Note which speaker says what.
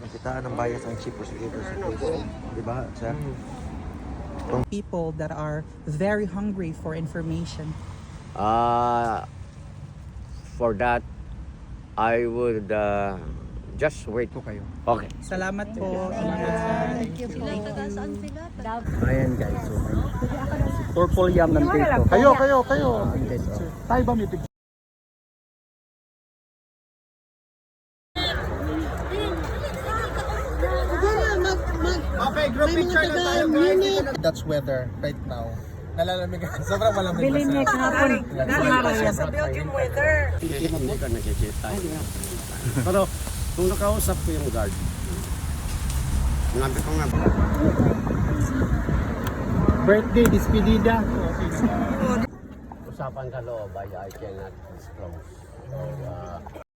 Speaker 1: Nakitaan ng bias ang chief prosecutor sa case. Di ba, sir?
Speaker 2: People that are very hungry for information.
Speaker 3: For that, I would just wait po kayo. Okay.
Speaker 2: Salamat po.
Speaker 4: Thank you po.
Speaker 5: Ayan guys, so purple yam nandito.
Speaker 6: Kayo.
Speaker 5: Ayan guys, oh.
Speaker 6: Tayo ba may picture? Okay, group picture na tayo guys. That's weather right now. Nalalamig. Sobrang malamig.
Speaker 4: Bilinek hapon.
Speaker 6: Nalalamig siya sa
Speaker 4: Belgian weather.
Speaker 3: Hindi ka nakikita. Pero kung nakausap ko yung guard, sinabi ko nga,
Speaker 6: birthday, despedida.
Speaker 3: usapan sa loob ay I cannot disclose. So,